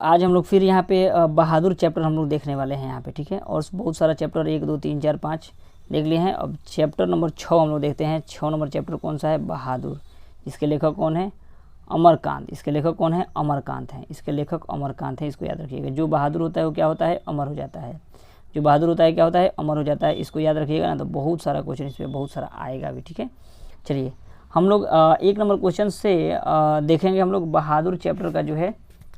आज हम लोग फिर यहाँ पे बहादुर चैप्टर हम लोग देखने वाले हैं यहाँ पे, ठीक है। और बहुत सारा चैप्टर 1 2 3 4 5 देख लिए हैं। अब चैप्टर नंबर 6 हम लोग देखते हैं। 6 नंबर चैप्टर कौन सा है? बहादुर। इसके लेखक कौन है? अमरकांत। इसके लेखक कौन है? अमरकांत हैं। इसके लेखक अमरकांत हैं, इसको याद रखिएगा। जो बहादुर होता है वो क्या होता है? अमर हो जाता है। जो बहादुर होता है क्या होता है? अमर हो जाता है। इसको याद रखिएगा ना, तो बहुत सारा क्वेश्चन इस पर बहुत सारा आएगा भी, ठीक है। चलिए हम लोग 1 नंबर क्वेश्चन से देखेंगे हम लोग बहादुर चैप्टर का जो है,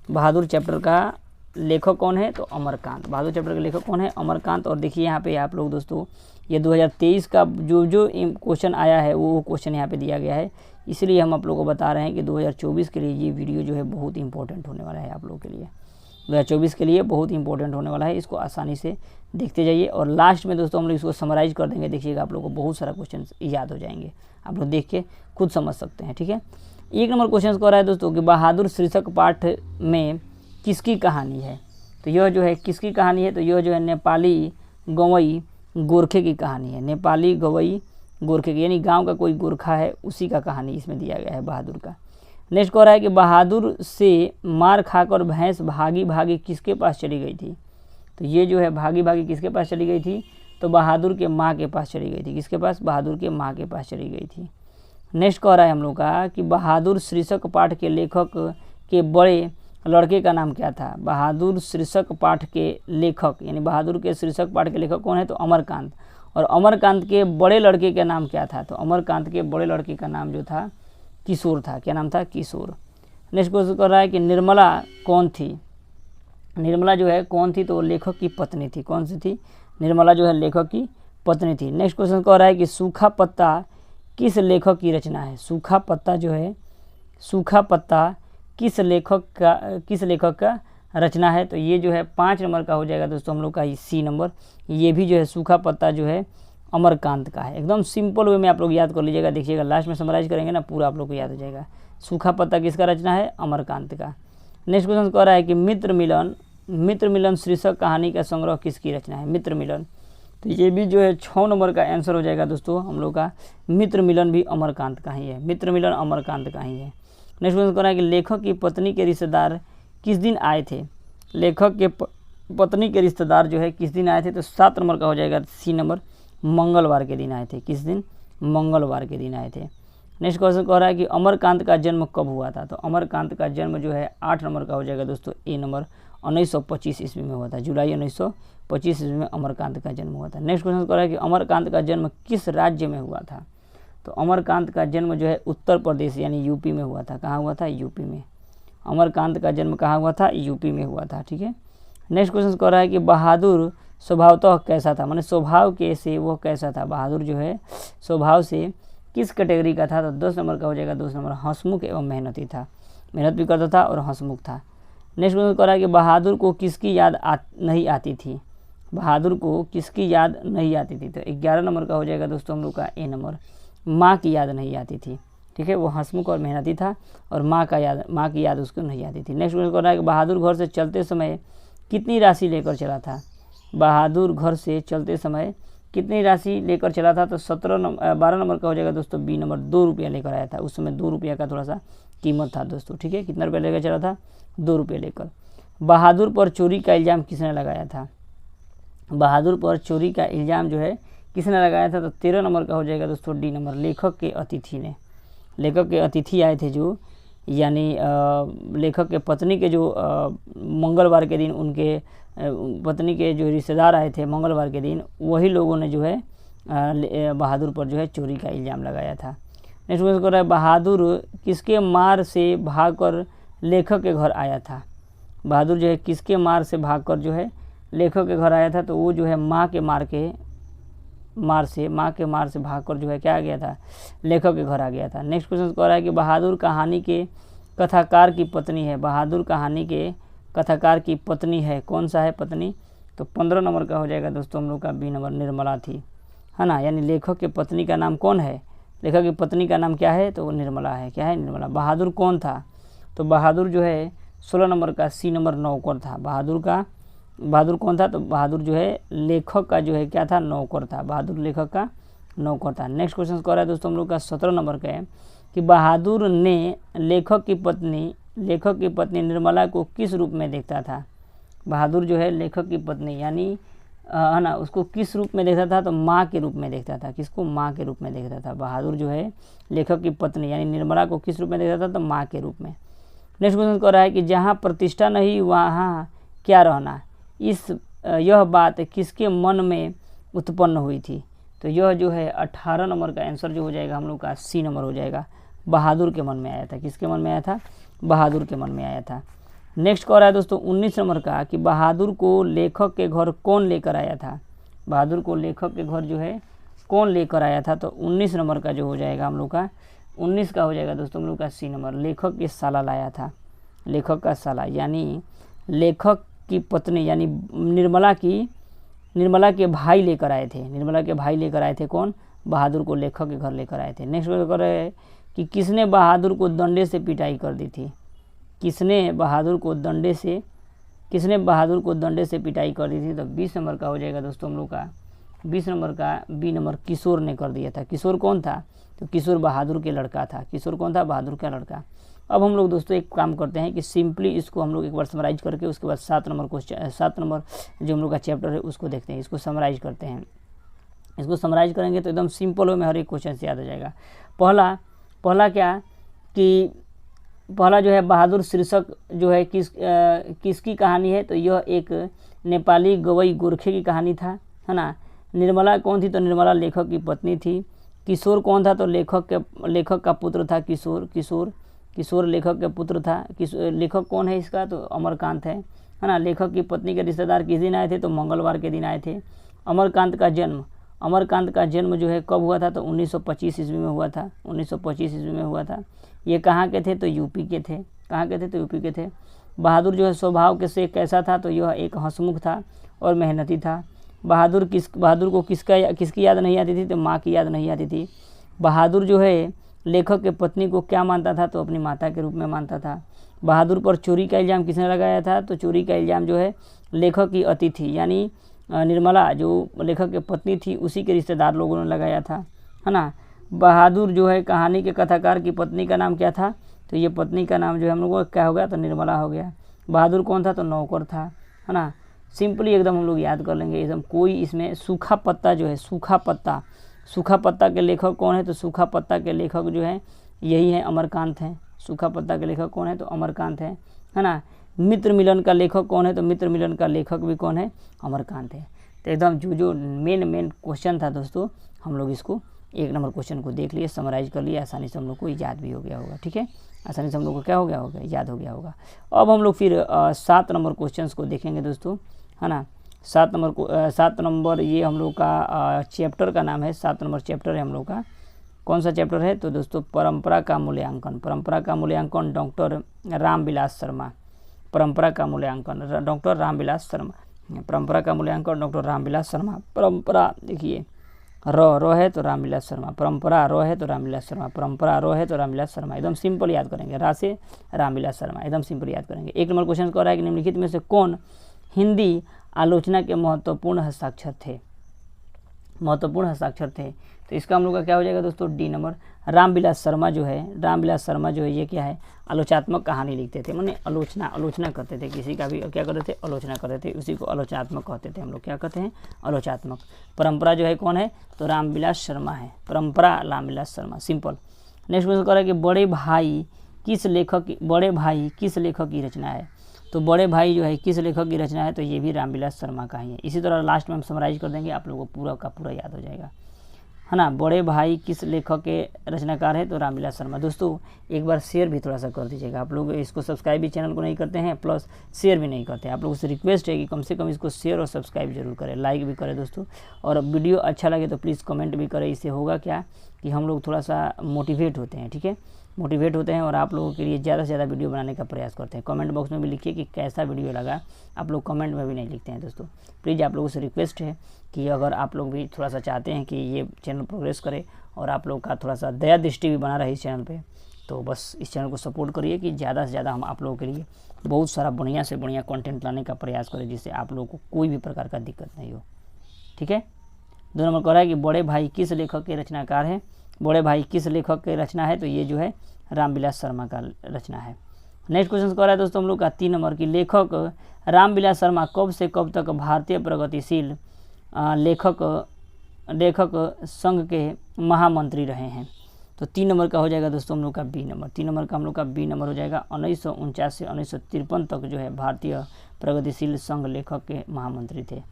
बहादुर चैप्टर का लेखक कौन है? तो अमरकांत। बहादुर चैप्टर का लेखक कौन है? अमरकांत। और देखिए यहाँ पे आप लोग दोस्तों, ये 2023 का जो क्वेश्चन आया है वो क्वेश्चन यहाँ पे दिया गया है, इसलिए हम आप लोगों को बता रहे हैं कि 2024 के लिए ये वीडियो जो है बहुत इंपॉर्टेंट होने वाला है आप लोगों के लिए। 2024 के लिए बहुत इंपॉर्टेंट होने वाला है, इसको आसानी से देखते जाइए। और लास्ट में दोस्तों हम लोग इसको समराइज कर देंगे, देखिएगा आप लोगों को बहुत सारा क्वेश्चन याद हो जाएंगे, आप लोग देख के खुद समझ सकते हैं, ठीक है। 1 नंबर क्वेश्चन को रहा है दोस्तों कि बहादुर शीर्षक पाठ में किसकी कहानी है? तो यह जो है किसकी कहानी है? तो यह जो है नेपाली गवई गोरखे की कहानी है। नेपाली गवई गोरखे की, यानी गांव का कोई गोरखा है उसी का कहानी इसमें दिया गया है बहादुर का। नेक्स्ट कह रहा है कि बहादुर से मार खाकर भैंस भागी भागी किसके पास चली गई थी? तो ये जो है भागी भागी किसके पास चली गई थी? तो बहादुर के माँ के पास चली गई थी। किसके पास? बहादुर के माँ के पास चली गई थी। नेक्स्ट कह रहा है हम लोग का कि बहादुर शीर्षक पाठ के लेखक के बड़े लड़के का नाम क्या था? बहादुर शीर्षक पाठ के लेखक, यानी बहादुर के शीर्षक पाठ के लेखक कौन है? तो अमरकांत। और अमरकांत के बड़े लड़के का नाम क्या था? तो अमरकांत के बड़े लड़के का नाम जो था किशोर था। क्या नाम था? किशोर। नेक्स्ट क्वेश्चन कर रहा है कि निर्मला कौन थी? निर्मला जो है कौन थी? तो लेखक की पत्नी थी। कौन सी थी? निर्मला जो है लेखक की पत्नी थी। नेक्स्ट क्वेश्चन कह रहा है कि सूखा पत्ता किस लेखक की रचना है? सूखा पत्ता जो है, सूखा पत्ता किस लेखक का रचना है? तो ये जो है 5 नंबर का हो जाएगा दोस्तों हम लोग का सी नंबर। ये भी जो है सूखा पत्ता जो है अमरकांत का है। एकदम सिंपल वे में आप लोग याद कर लीजिएगा, देखिएगा लास्ट में समराइज करेंगे ना, पूरा आप लोग को याद हो जाएगा। सूखा पत्ता किसका रचना है? अमरकांत का। नेक्स्ट क्वेश्चन कह रहा है कि मित्र मिलन शीर्षक कहानी का संग्रह किसकी रचना है? मित्र मिलन। तो ये भी जो है 6 नंबर का आंसर हो जाएगा दोस्तों हम लोग का। मित्र मिलन भी अमरकांत का ही है। मित्र मिलन अमरकांत का ही है। नेक्स्ट क्वेश्चन कह रहा है कि लेखक की पत्नी के रिश्तेदार किस दिन आए थे? लेखक के पत्नी के रिश्तेदार जो है किस दिन आए थे? तो 7 नंबर का हो जाएगा सी नंबर। मंगलवार के दिन आए थे। किस दिन? मंगलवार के दिन आए थे। नेक्स्ट क्वेश्चन कह रहा है कि अमरकांत का जन्म कब हुआ था? तो अमरकांत का जन्म जो है 8 नंबर का हो जाएगा दोस्तों ए नंबर। 1925 ईस्वी में हुआ था। जुलाई 1925 ईस्वी में अमरकांत का जन्म हुआ था। नेक्स्ट क्वेश्चन कह रहा है कि अमरकांत का जन्म किस राज्य में हुआ था? तो अमरकांत का जन्म जो है उत्तर प्रदेश यानी यूपी में हुआ था। कहाँ हुआ था? यूपी में। अमरकांत का जन्म कहाँ हुआ था? यूपी में हुआ था, ठीक है। नेक्स्ट क्वेश्चन कह रहा है कि बहादुर स्वभावतः कैसा था? माने स्वभाव के से वो कैसा था? बहादुर जो है स्वभाव से किस कैटेगरी का था? तो 10 नंबर का हो जाएगा 2 नंबर। हंसमुख एवं मेहनती था। मेहनत भी करता था और हंसमुख था। नेक्स्ट क्वेश्चन कह रहा है कि बहादुर को किसकी याद नहीं आती थी? बहादुर को किसकी याद नहीं आती थी? तो 11 नंबर का हो जाएगा दोस्तों हम लोग का ए नंबर। माँ की याद नहीं आती थी, ठीक है। वो हंसमुख और मेहनती था और माँ की याद उसको नहीं आती थी। नेक्स्ट क्वेश्चन कह रहा है कि बहादुर घर से चलते समय कितनी राशि लेकर चला था? बहादुर घर से चलते समय कितनी राशि लेकर चला था? तो 12 नंबर का हो जाएगा दोस्तों बी नंबर। 2 रुपया लेकर आया था। उस समय 2 रुपया का थोड़ा सा कीमत था दोस्तों, ठीक है। कितना रुपया लेकर चला था? 2 रुपये लेकर। बहादुर पर चोरी का इल्ज़ाम किसने लगाया था? बहादुर पर चोरी का इल्ज़ाम जो है किसने लगाया था? तो 13 नंबर का हो जाएगा दोस्तों डी नंबर। लेखक के अतिथि ने। लेखक के अतिथि आए थे जो, यानी लेखक के पत्नी के जो मंगलवार के दिन उनके पत्नी के जो रिश्तेदार आए थे मंगलवार के दिन, वही लोगों ने जो है बहादुर पर जो है चोरी का इल्ज़ाम लगाया था। नेक्स्ट क्वेश्चन कर रहा है बहादुर किसके मार से भागकर लेखक के घर आया था? बहादुर जो है किसके मार से भागकर जो है लेखक के घर आया था? तो वो जो है माँ के मार से भागकर जो है क्या आ गया था? लेखक के घर आ गया था। नेक्स्ट क्वेश्चन कह रहा है कि बहादुर कहानी के कथाकार की पत्नी है। बहादुर कहानी के कथाकार की पत्नी है। कौन सा है पत्नी? तो 15 नंबर का हो जाएगा दोस्तों हम लोग का बी नंबर। निर्मला थी, है ना। यानी लेखक के पत्नी का नाम कौन है? लेखक की पत्नी का नाम क्या है? तो वो निर्मला है। क्या है? निर्मला। बहादुर कौन था? तो बहादुर जो है 16 नंबर का सी नंबर नौकर था। बहादुर कौन था? तो बहादुर जो है लेखक का जो है क्या था? नौकर था। बहादुर लेखक का नौकर था। नेक्स्ट क्वेश्चन कह रहा है दोस्तों हम लोग का 17 नंबर का है कि बहादुर ने लेखक की पत्नी लेखक की पत्नी निर्मला को किस रूप में देखता था? बहादुर जो है लेखक की पत्नी यानी है ना, उसको किस रूप में देखता था? तो माँ के रूप में देखता था। किसको? माँ के रूप में देखता था। बहादुर जो है लेखक की पत्नी यानी निर्मला को किस रूप में देखता था? तो माँ के रूप में। नेक्स्ट क्वेश्चन कह रहा है कि जहाँ प्रतिष्ठा नहीं वहाँ क्या रहना, यह बात किसके मन में उत्पन्न हुई थी? तो यह जो है 18 नंबर का आंसर जो हो जाएगा हम लोग का सी नंबर हो जाएगा। बहादुर के मन में आया था। किसके मन में आया था? बहादुर के मन में आया था। नेक्स्ट कह रहा है दोस्तों 19 नंबर का कि बहादुर को लेखक के घर कौन लेकर आया था? बहादुर को लेखक के घर जो है कौन लेकर आया था? तो 19 नंबर का जो हो जाएगा हम लोग का 19 का हो जाएगा दोस्तों हम लोग का सी नंबर। लेखक की साला लाया था। लेखक का साला यानी लेखक की पत्नी यानी निर्मला के भाई लेकर आए थे। निर्मला के भाई लेकर आए थे कौन? बहादुर को लेखक के घर लेकर आए थे। नेक्स्ट कह रहे हैं कि किसने बहादुर को डंडे से पिटाई कर दी थी? किसने बहादुर को डंडे से पिटाई कर दी थी? तो 20 नंबर का हो जाएगा दोस्तों हम लोग का 20 नंबर का बी नंबर किशोर ने कर दिया था। किशोर कौन था? तो किशोर बहादुर के लड़का था। किशोर कौन था? बहादुर का लड़का। अब हम लोग दोस्तों एक काम करते हैं कि सिंपली इसको हम लोग एक बार समराइज करके उसके बाद 7 नंबर जो हम लोग का चैप्टर है उसको देखते हैं। इसको समराइज करते हैं। इसको समराइज करेंगे तो एकदम सिंपल वे में हर एक क्वेश्चन से याद हो जाएगा। पहला क्या कि पहला जो है बहादुर शीर्षक जो है किसकी कहानी है? तो यह एक नेपाली गवई गोरखे की कहानी था, है ना। निर्मला कौन थी? तो निर्मला लेखक की पत्नी थी। किशोर कौन था? तो लेखक का पुत्र था। किशोर लेखक के पुत्र था। लेखक कौन है इसका? तो अमरकांत है ना। लेखक की पत्नी के रिश्तेदार किस दिन आए थे? तो मंगलवार के दिन आए थे। अमरकांत का जन्म जो है कब हुआ था? तो 1925 ईस्वी में हुआ था। 1925 ईस्वी में हुआ था। ये कहाँ के थे? तो यूपी के थे। कहाँ के थे? तो यूपी के थे। बहादुर जो है स्वभाव से कैसा था? तो यह एक हंसमुख था और मेहनती था। बहादुर को किसकी याद नहीं आती थी? तो माँ की याद नहीं आती थी। बहादुर जो है लेखक के पत्नी को क्या मानता था? तो अपनी माता के रूप में मानता था। बहादुर पर चोरी का इल्ज़ाम किसने लगाया था? तो चोरी का इल्ज़ाम जो है लेखक की अतिथि यानी निर्मला जो लेखक की पत्नी थी उसी के रिश्तेदार लोगों ने लगाया था, है ना। बहादुर जो है कहानी के कथाकार की पत्नी का नाम क्या था? तो ये पत्नी का नाम जो है हम लोग को क्या हो गया? तो निर्मला हो गया। बहादुर कौन था? तो नौकर था, है ना। सिंपली एकदम हम लोग याद कर लेंगे एकदम। कोई इसमें सूखा पत्ता जो है सूखा पत्ता के लेखक कौन है? तो सूखा पत्ता के लेखक जो है यही है अमरकांत हैं। सूखा पत्ता के लेखक कौन है? तो अमरकांत है ना। मित्र मिलन का लेखक कौन है? तो मित्र मिलन का लेखक भी कौन है? अमरकांत है। तो एकदम जो मेन क्वेश्चन था दोस्तों हम लोग इसको 1 नंबर क्वेश्चन को देख लिए, समराइज कर लिए, आसानी से हम लोग को याद भी हो गया होगा। ठीक है, आसानी से हम लोग को क्या हो गया होगा? याद हो गया होगा। अब हम लोग फिर 7 नंबर क्वेश्चन को देखेंगे दोस्तों, है ना। 7 नंबर ये हम लोग का चैप्टर का नाम है। 7 नंबर चैप्टर है हम लोग का। कौन सा चैप्टर है? तो दोस्तों परंपरा का मूल्यांकन डॉक्टर रामविलास शर्मा। परंपरा का मूल्यांकन डॉक्टर रामविलास शर्मा। परंपरा देखिए र है तो रामविलास शर्मा। परंपरा र है तो रामविलास शर्मा। एकदम सिंपल याद करेंगे। रा से रामविलास शर्मा, एकदम सिंपल याद करेंगे। 1 नंबर क्वेश्चन कह रहा है कि निम्नलिखित में से कौन हिंदी आलोचना के महत्वपूर्ण हस्ताक्षर थे? तो इसका हम लोग का क्या हो जाएगा दोस्तों? D number. रामविलास शर्मा जो है ये क्या है? आलोचनात्मक कहानी लिखते थे, माने आलोचना करते थे किसी का भी। क्या करते थे? आलोचना करते थे। उसी को आलोचनात्मक कहते थे हम लोग। क्या कहते हैं? आलोचनात्मक। परंपरा जो है कौन है? तो रामविलास शर्मा है। परंपरा Ramvilas Sharma, simple. Next question कह रहा है कि बड़े भाई किस लेखक की रचना है? तो बड़े भाई जो है किस लेखक की रचना है? तो ये भी रामविलास शर्मा का ही है। इसी तरह लास्ट में हम समराइज कर देंगे, आप लोगों को पूरा का पूरा याद हो जाएगा, है ना। बड़े भाई किस लेखक के रचनाकार है? तो रामविलास शर्मा। दोस्तों एक बार शेयर भी थोड़ा सा कर दीजिएगा। आप लोग इसको सब्सक्राइब भी चैनल को नहीं करते हैं, प्लस शेयर भी नहीं करते हैं। आप लोगों से रिक्वेस्ट है कि कम से कम इसको शेयर और सब्सक्राइब जरूर करें, लाइक भी करें दोस्तों। और वीडियो अच्छा लगे तो प्लीज़ कमेंट भी करें। इससे होगा क्या कि हम लोग थोड़ा सा मोटिवेट होते हैं, ठीक है, मोटिवेट होते हैं और आप लोगों के लिए ज़्यादा से ज़्यादा वीडियो बनाने का प्रयास करते हैं। कमेंट बॉक्स में भी लिखिए कि कैसा वीडियो लगा। आप लोग कमेंट में भी नहीं लिखते हैं दोस्तों। प्लीज़ आप लोगों से रिक्वेस्ट है कि अगर आप लोग भी थोड़ा सा चाहते हैं कि ये चैनल प्रोग्रेस करे और आप लोग का थोड़ा सा दया दृष्टि भी बना रहे इस चैनल पे, तो बस इस चैनल को सपोर्ट करिए कि ज़्यादा से ज़्यादा हम आप लोगों के लिए बहुत सारा बढ़िया से बढ़िया कंटेंट लाने का प्रयास करें, जिससे आप लोगों को कोई भी प्रकार का दिक्कत नहीं हो। ठीक है। 2 नंबर कह रहा है कि बड़े भाई किस लेखक के रचनाकार है? बड़े भाई किस लेखक के रचना है? तो ये जो है रामविलास शर्मा का रचना है नेक्स्ट क्वेश्चन कह रहा है दोस्तों हम लोग का 3 नंबर की लेखक रामविलास शर्मा कब से कब तक भारतीय प्रगतिशील लेखक संघ के महामंत्री रहे हैं। तो 3 नंबर का हो जाएगा दोस्तों हम लोग का बी नंबर। 3 नंबर का हम लोग का बी नंबर हो जाएगा। 1949 से 1953 तक जो है भारतीय प्रगतिशील संघ लेखक के महामंत्री थे।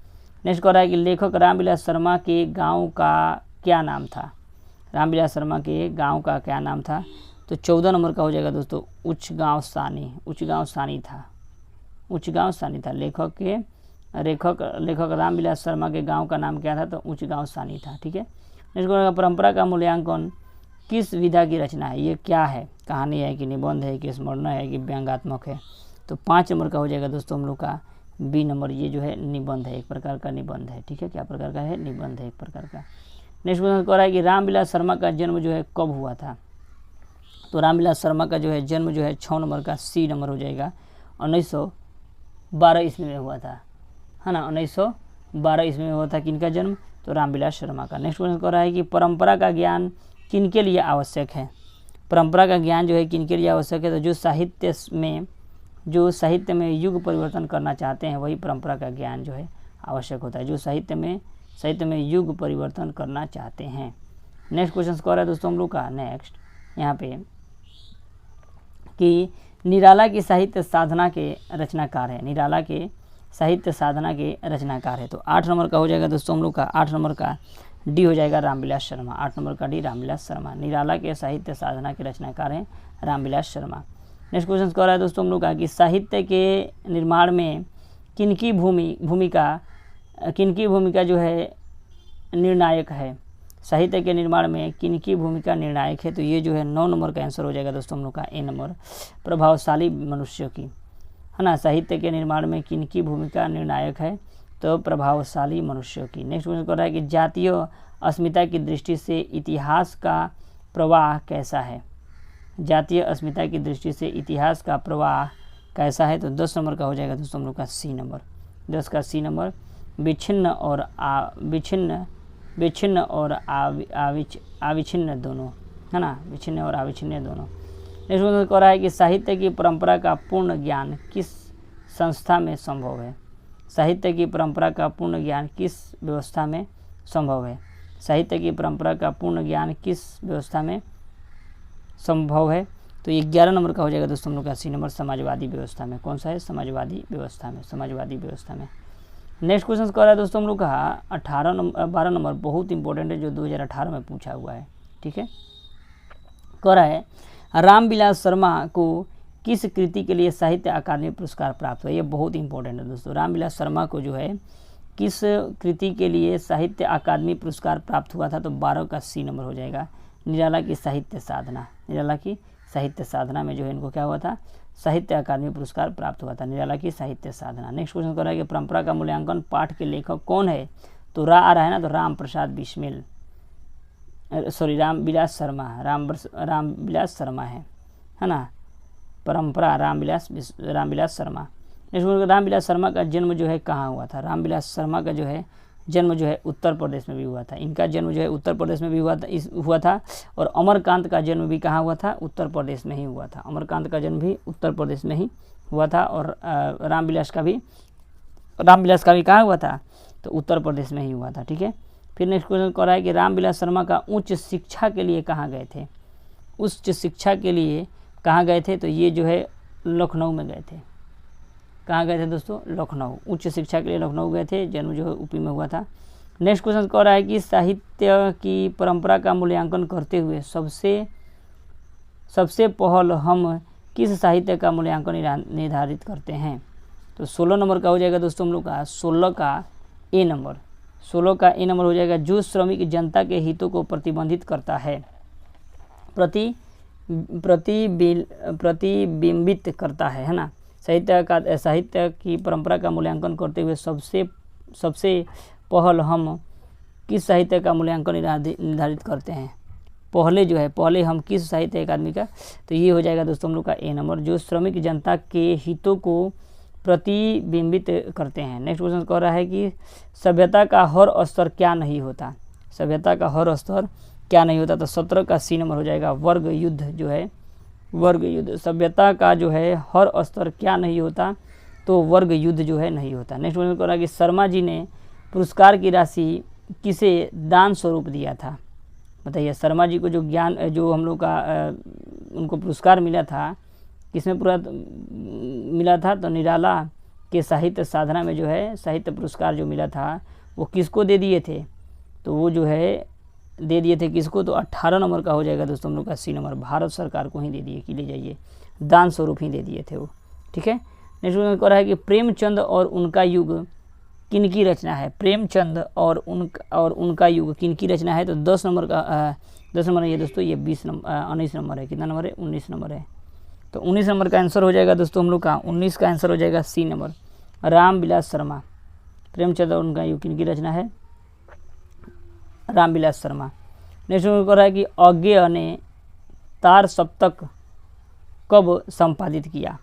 नेक्स्ट कह रहा है कि लेखक रामविलास शर्मा के गांव का क्या नाम था। रामविलास शर्मा के गांव का क्या नाम था। तो 14 नंबर का हो जाएगा दोस्तों उच्चगांव सानी। उच्चगांव सानी था। लेखक रामविलास शर्मा के गांव का नाम क्या था। तो उच्चगांव सानी था। ठीक है। नेक्स्ट कह परंपरा का मूल्यांकन किस विधा की रचना है। ये क्या है, कहानी है कि निबंध है कि स्मरण है कि व्यंग्यात्मक है। तो 5 नंबर का हो जाएगा दोस्तों हम लोग का बी नंबर। ये जो है निबंध है, एक प्रकार का निबंध है। ठीक है, क्या प्रकार का है, निबंध है एक प्रकार का। नेक्स्ट क्वेश्चन कह रहा है कि रामविलास शर्मा का जन्म जो है कब हुआ था। तो रामविलास शर्मा का जो है जन्म जो है 6 नंबर का सी नंबर हो जाएगा। 1912 ईस्वी में हुआ था, है ना। 1912 ईस्वी में हुआ था किनका जन्म। तो रामविलास शर्मा का। नेक्स्ट क्वेश्चन कह रहा है कि परंपरा का ज्ञान किनके लिए आवश्यक है। परंपरा का ज्ञान जो है किनके लिए आवश्यक है। तो जो साहित्य में युग परिवर्तन करना चाहते हैं वही परंपरा का ज्ञान जो है आवश्यक होता है। जो साहित्य में युग परिवर्तन करना चाहते हैं। नेक्स्ट क्वेश्चन कह रहा है दोस्तों हम लोग का नेक्स्ट यहाँ पे कि निराला की साहित्य साधना के रचनाकार है। निराला के साहित्य साधना के रचनाकार है। तो 8 नंबर का हो जाएगा दोस्तों हम लोग का 8 नंबर का डी हो जाएगा रामविलास शर्मा। 8 नंबर का डी रामविलास शर्मा। निराला के साहित्य साधना के रचनाकार हैं रामविलास शर्मा। नेक्स्ट क्वेश्चन कह रहा है दोस्तों हम लोग का कि साहित्य के निर्माण में किनकी भूमिका जो है निर्णायक है। साहित्य के निर्माण में किनकी भूमिका निर्णायक है। तो ये जो है 9 नंबर का आंसर हो जाएगा दोस्तों हम लोग का ए नंबर, प्रभावशाली मनुष्यों की, है ना। साहित्य के निर्माण में किनकी भूमिका निर्णायक है। तो प्रभावशाली मनुष्यों की। नेक्स्ट क्वेश्चन कर रहा है कि जातीय अस्मिता की दृष्टि से इतिहास का प्रवाह कैसा है। जातीय अस्मिता की दृष्टि से इतिहास का प्रवाह कैसा है। तो 10 नंबर का हो जाएगा दोस्तों हम लोग का सी नंबर। 10 का सी नंबर विच्छिन्न और अविच्छिन्न दोनों, है ना। विच्छिन्न और अविच्छिन्न दोनों। नेक्स्ट क्वेश्चन कह रहा है कि साहित्य की परंपरा का पूर्ण ज्ञान किस संस्था में संभव है। साहित्य की परंपरा का पूर्ण ज्ञान किस व्यवस्था में संभव है। साहित्य की परंपरा का पूर्ण ज्ञान किस व्यवस्था में संभव है। तो ये 11 नंबर का हो जाएगा दोस्तों हम लोग का सी नंबर, समाजवादी व्यवस्था में। कौन सा है, समाजवादी व्यवस्था में। नेक्स्ट क्वेश्चन कह रहा है दोस्तों हम लोग का 12 नंबर बहुत इंपॉर्टेंट है, जो 2018 में पूछा हुआ है। ठीक है, कह रहा है रामविलास शर्मा को किस कृति के लिए साहित्य अकादमी पुरस्कार प्राप्त हुआ। ये बहुत इंपॉर्टेंट है दोस्तों। रामविलास शर्मा को जो है किस कृति के लिए साहित्य अकादमी पुरस्कार प्राप्त हुआ था। तो 12 का सी नंबर हो जाएगा। निराला की साहित्य साधना में जो है इनको क्या हुआ था, साहित्य अकादमी पुरस्कार प्राप्त हुआ था। निराला की साहित्य साधना। नेक्स्ट क्वेश्चन कर रहा है कि परंपरा का मूल्यांकन पाठ के लेखक कौन है। तो आ रहा है ना, तो रामविलास शर्मा है ना। परंपरा रामविलास शर्मा। नेक्स्ट रामविलास शर्मा का जन्म जो है कहाँ हुआ था। रामविलास शर्मा का जो है जन्म जो है उत्तर प्रदेश में भी हुआ था। इनका जन्म जो है उत्तर प्रदेश में भी हुआ था। और अमरकांत का जन्म भी कहाँ हुआ था, उत्तर प्रदेश में ही हुआ था। अमरकांत का जन्म भी उत्तर प्रदेश में ही हुआ था। और रामविलास का भी कहाँ हुआ था, तो उत्तर प्रदेश में ही हुआ था। ठीक है। फिर नेक्स्ट क्वेश्चन कह रहा है कि रामविलास शर्मा का उच्च शिक्षा के लिए कहाँ गए थे। उच्च शिक्षा के लिए कहाँ गए थे। तो ये जो है लखनऊ में गए थे। कहाँ गए थे दोस्तों, लखनऊ। उच्च शिक्षा के लिए लखनऊ गए थे। जन्म जो है यूपी में हुआ था। नेक्स्ट क्वेश्चन कह रहा है कि साहित्य की परंपरा का मूल्यांकन करते हुए सबसे पहल हम किस साहित्य का मूल्यांकन निर्धारित करते हैं। तो 16 नंबर का हो जाएगा दोस्तों हम लोग का 16 का ए नंबर हो जाएगा। जो श्रमिक जनता के हितों को प्रतिबंधित करता है, प्रतिबिंबित करता है ना। साहित्य की परंपरा का मूल्यांकन करते हुए सबसे पहल हम किस साहित्य का मूल्यांकन निर्धारित करते हैं। पहले हम किस साहित्य अकादमी का, तो ये हो जाएगा दोस्तों हम लोग का ए नंबर। जो श्रमिक जनता के हितों को प्रतिबिंबित करते हैं। नेक्स्ट क्वेश्चन कह रहा है कि सभ्यता का हर स्तर क्या नहीं होता। तो 17 का सी नंबर हो जाएगा। वर्ग युद्ध जो है वर्ग युद्ध, सभ्यता का जो है हर स्तर क्या नहीं होता, तो वर्ग युद्ध जो है नहीं होता। नेक्स्ट क्वेश्चन कह रहा है कि शर्मा जी ने पुरस्कार की राशि किसे दान स्वरूप दिया था। बताइए, शर्मा जी को जो ज्ञान जो हम लोग का उनको पुरस्कार मिला था, किसमें पूरा मिला था, तो निराला के साहित्य साधना में जो है साहित्य पुरस्कार जो मिला था वो किसको दे दिए थे, तो वो जो है दे दिए थे किसको, तो 18 नंबर का हो जाएगा दोस्तों हम लोग का सी नंबर, भारत सरकार को ही दे दिए कि ले जाइए, दान स्वरूप ही दे दिए थे वो। ठीक है, नेक्स्ट क्वेश्चन कह रहा है कि प्रेमचंद और उनका युग किनकी रचना है। प्रेमचंद और उनका युग किनकी रचना है, तो 10 नंबर है दोस्तों, ये 19 नंबर है, कितना नंबर है, 19 नंबर है। तो 19 नंबर का आंसर हो जाएगा दोस्तों हम लोग का, 19 का आंसर हो जाएगा सी नंबर, रामविलास शर्मा। प्रेमचंद और उनका युग किनकी रचना है, रामविलास शर्मा। नेक्स्ट कह रहा है कि अज्ञेय ने तार सप्तक कब संपादित किया,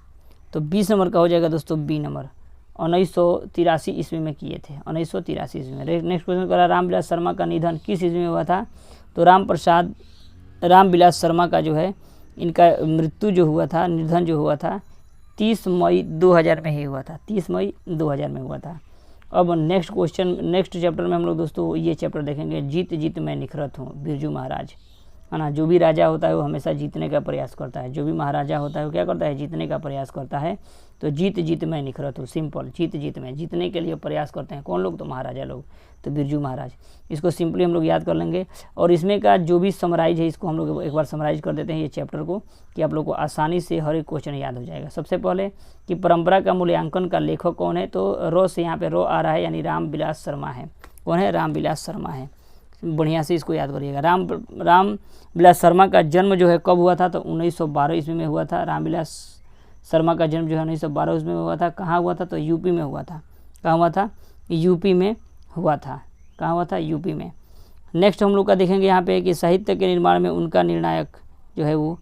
तो 20 नंबर का हो जाएगा दोस्तों बी नंबर, 1983 ईस्वी में किए थे, 1983 ईस्वी में। नेक्स्ट क्वेश्चन कह रहा है रामविलास शर्मा का निधन किस ईस्वी में हुआ था, तो रामविलास शर्मा का जो है इनका मृत्यु जो हुआ था, निधन जो हुआ था 30 मई 2000 में ही हुआ था, 30 मई 2000 में हुआ था। अब नेक्स्ट चैप्टर में हम लोग दोस्तों ये चैप्टर देखेंगे, जीत जीत मैं निखरत हूँ, बिरजू महाराज, है ना। जो भी राजा होता है वो हमेशा जीतने का प्रयास करता है, जो भी महाराजा होता है वो क्या करता है, जीतने का प्रयास करता है। तो जीत जीत मैं निखरत हूँ, सिंपल, जीत जीत में, जीतने के लिए प्रयास करते हैं कौन लोग, तो महाराजा लोग, तो बिरजू महाराज। इसको सिंपली हम लोग याद कर लेंगे, और इसमें का जो भी समराइज है इसको हम लोग एक बार समराइज कर देते हैं ये चैप्टर को, कि आप लोग को आसानी से हर एक क्वेश्चन याद हो जाएगा। सबसे पहले कि परंपरा का मूल्यांकन का लेखक कौन है, तो रो से यहाँ पे रो आ रहा है, यानी रामविलास शर्मा है। कौन है, रामविलास शर्मा है, बढ़िया से इसको याद करिएगा। रामविलास शर्मा का जन्म जो है कब हुआ था, तो 1912 ईस्वी में हुआ था। रामविलास शर्मा का जन्म जो है 1912 ईस्वी में हुआ था। कहाँ हुआ था, तो यूपी में हुआ था। कहाँ हुआ था, यूपी में हुआ था। कहाँ हुआ था, यूपी में। नेक्स्ट हम लोग का देखेंगे यहाँ पे कि साहित्य के निर्माण में उनका निर्णायक जो है वो,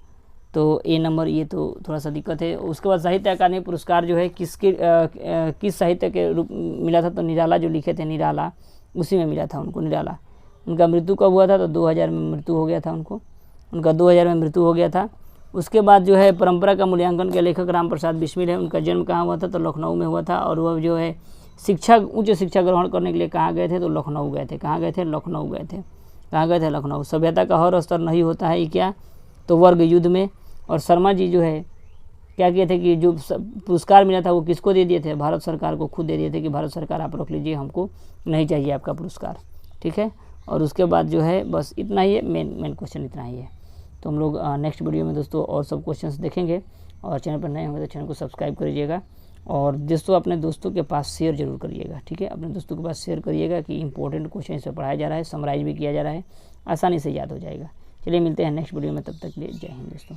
तो ए नंबर, ये तो थोड़ा सा दिक्कत है। उसके बाद साहित्य अकादमी पुरस्कार जो है किस साहित्य के रूप मिला था, तो निराला जो लिखे थे, निराला, उसी में मिला था उनको, निराला। उनका मृत्यु कब हुआ था, तो 2000 में मृत्यु हो गया था उनका 2000 में मृत्यु हो गया था। उसके बाद जो है परंपरा का मूल्यांकन के लेखक राम प्रसाद बिस्मिल है। उनका जन्म कहाँ हुआ था, तो लखनऊ में हुआ था। और वह जो है उच्च शिक्षा ग्रहण करने के लिए कहाँ गए थे, तो लखनऊ गए थे। कहाँ गए थे, लखनऊ गए थे। कहाँ गए थे, लखनऊ। सभ्यता का हर स्तर नहीं होता है, क्या, तो वर्ग युद्ध में। और शर्मा जी जो है क्या किए थे कि जो पुरस्कार मिला था वो किसको दे दिए थे, भारत सरकार को खुद दे दिए थे कि भारत सरकार आप रख लीजिए, हमको नहीं चाहिए आपका पुरस्कार। ठीक है, और उसके बाद जो है बस इतना ही है, मेन क्वेश्चन इतना ही है। तो हम लोग नेक्स्ट वीडियो में दोस्तों और सब क्वेश्चंस देखेंगे। और चैनल पर नए होंगे तो चैनल को सब्सक्राइब करिएगा, और दोस्तों अपने दोस्तों के पास शेयर जरूर करिएगा। ठीक है, अपने दोस्तों के पास शेयर करिएगा कि इंपॉर्टेंट क्वेश्चन इससे पढ़ाया जा रहा है, समराइज भी किया जा रहा है, आसानी से याद हो जाएगा। चलिए मिलते हैं नेक्स्ट वीडियो में, तब तक के लिए जय हिंद दोस्तों।